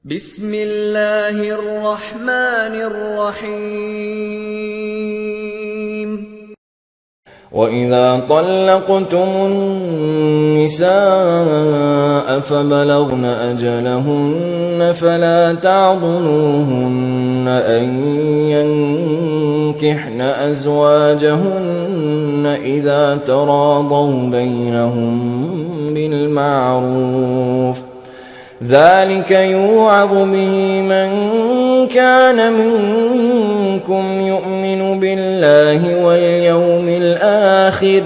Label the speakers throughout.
Speaker 1: بسم الله الرحمن الرحيم.
Speaker 2: وإذا طلقتم النساء فبلغن أجلهن فلا تعضلوهن أن ينكحن أزواجهن إذا تراضوا بينهم بالمعروف، ذلك يوعظ به من كان منكم يؤمن بالله واليوم الآخر،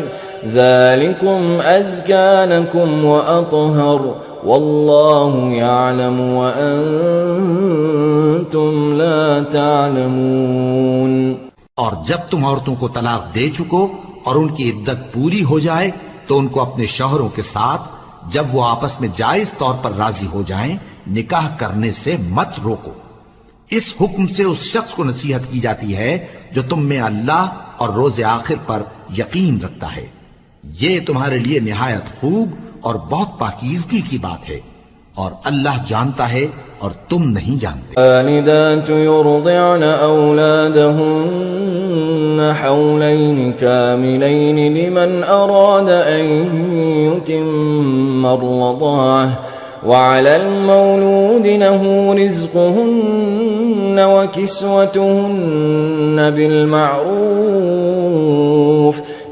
Speaker 2: ذلكم أزكى لكم وأطهر، والله يعلم وأنتم لا تعلمون।
Speaker 3: और जब तुम औरतों को तलाक दे चुको और उनकी इद्दत पूरी हो जाए तो उनको अपने शौहरों के साथ जब वो आपस में जायज तौर पर राजी हो जाएं, निकाह करने से मत रोको। इस हुक्म से उस शख्स को नसीहत की जाती है जो तुम में अल्लाह और रोज़े आखिर पर यकीन रखता है। ये तुम्हारे लिए निहायत खूब और बहुत पाकीज़गी की बात है, और अल्लाह जानता है और तुम नहीं जानते।
Speaker 2: वालिदात युरदि'न औलादहुन्न हौलैन कामिलैन लिमन अराद अन युतिम्मा अर्रदाअह वअला المولود له رزقهن وكسوتهن بالمعروف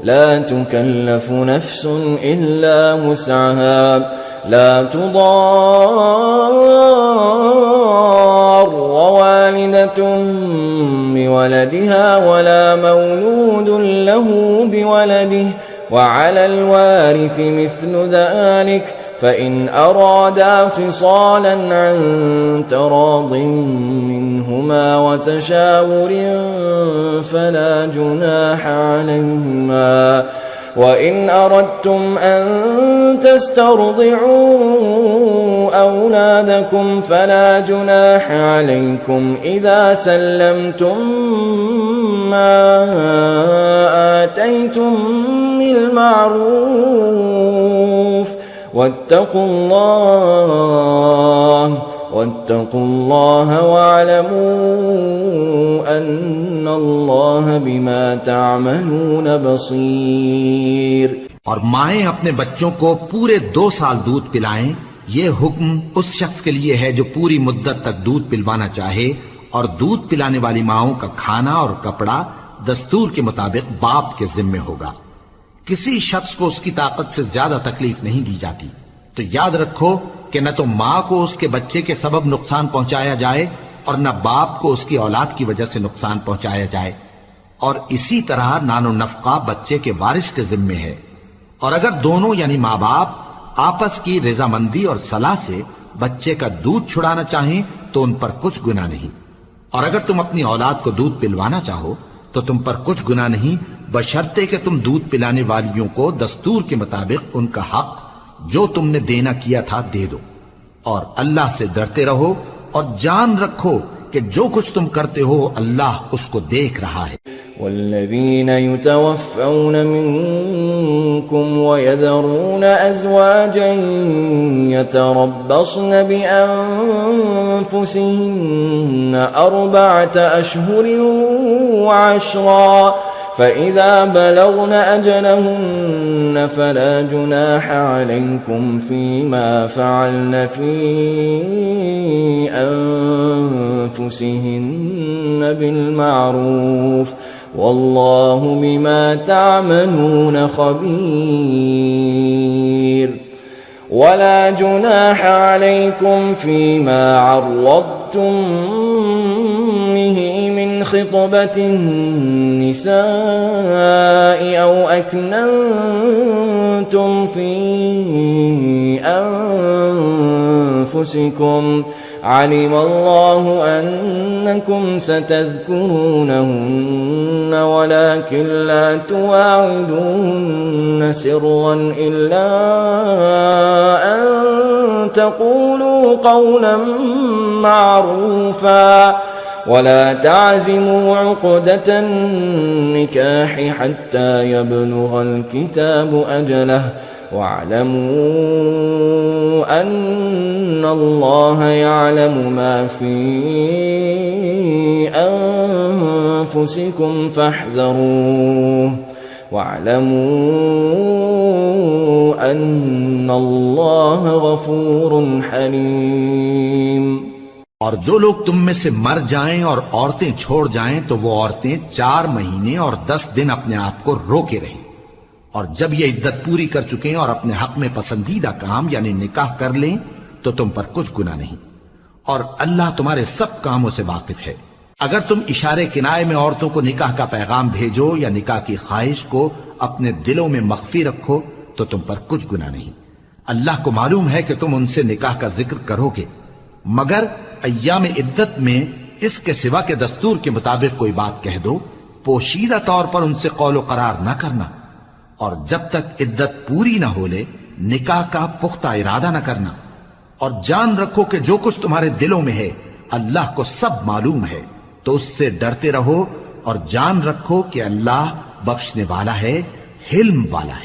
Speaker 2: لا تكلف نفس إلا وسعها لا تضار والدة بولدها ولا مولود له بولده وعلى الوارث مثل ذلك فإن أرادا فصالا عن تراض منهما وتشاور فلا جناح عليهما، وإن أردتم أن تسترضعوا أولادكم فلا جناح عليكم إذا سلمتم ما آتيتم بالمعروف، واتقوا الله واعلموا أن الله بما تعملون بصير।
Speaker 3: और माएं अपने बच्चों को पूरे 2 साल दूध पिलाएं, ये हुक्म उस शख्स के लिए है जो पूरी मुद्दत तक दूध पिलवाना चाहे, और दूध पिलाने वाली माओं का खाना और कपड़ा दस्तूर के मुताबिक बाप के जिम्मे होगा। किसी शख्स को उसकी ताकत से ज्यादा तकलीफ नहीं दी जाती। तो याद रखो कि न तो माँ को उसके बच्चे के सबब नुकसान पहुंचाया जाए और न बाप को उसकी औलाद की वजह से नुकसान पहुंचाया जाए, और इसी तरह नानो नफका बच्चे के वारिस के जिम्मे है। और अगर दोनों यानी माँ बाप आपस की रजामंदी और सलाह से बच्चे का दूध छुड़ाना चाहें तो उन पर कुछ गुनाह नहीं, और अगर तुम अपनी औलाद को दूध पिलवाना चाहो तो तुम पर कुछ गुनाह नहीं, बशर्ते कि तुम दूध पिलाने वालियों को दस्तूर के मुताबिक उनका हक जो तुमने देना किया था दे दो, और अल्लाह से डरते रहो और जान रखो कि जो कुछ तुम करते हो अल्लाह उसको देख रहा है।
Speaker 2: वल्लज़ीन युतवफ़्फ़ौन मिनकुम वयज़रून अज़वाजन यतरब्बस्न बिअन्फुसिहिन्न अर्बअत अशहुरिन वअश्रा فإذا بلغن أجلهن فلا جناح عليكم فيما فعلن في أنفسهن بالمعروف والله بما تعملون خبير ولا جناح عليكم فيما عرضتم به من خطبة النساء أو أكننتم في أنفسكم علم الله أنكم ستذكرونهن ولكن لا تواعدوهن سرا إلا أن تقولوا قولا معروفا ولا تعزموا عقدة النكاح حتى يبلغ الكتاب أجله واعلموا أن الله يعلم ما في أنفسكم فاحذروه واعلموا أن الله غفور حليم۔
Speaker 3: اور جو لوگ تم میں سے مر جائیں اور عورتیں چھوڑ جائیں تو وہ عورتیں 4 مہینے اور 10 دن اپنے آپ کو روکے رہیں، اور جب یہ عدت پوری کر چکیں اور اپنے حق میں پسندیدہ کام یعنی نکاح کر لیں تو تم پر کچھ گناہ نہیں، اور اللہ تمہارے سب کاموں سے واقف ہے۔ اگر تم اشارے کنائے میں عورتوں کو نکاح کا پیغام بھیجو یا نکاح کی خواہش کو اپنے دلوں میں مخفی رکھو تو تم پر کچھ گناہ نہیں۔ اللہ کو معلوم ہے کہ تم ان سے نکاح کا ذکر کرو گے، مگر ایام عدت میں اس کے سوا کے دستور کے مطابق کوئی بات کہہ دو، پوشیدہ طور پر ان سے قول و قرار نہ کرنا، اور جب تک عدت پوری نہ ہو لے نکاح کا پختہ ارادہ نہ کرنا، اور جان رکھو کہ جو کچھ تمہارے دلوں میں ہے اللہ کو سب معلوم ہے، تو اس سے ڈرتے رہو اور جان رکھو کہ اللہ بخشنے والا ہے، حلم والا ہے۔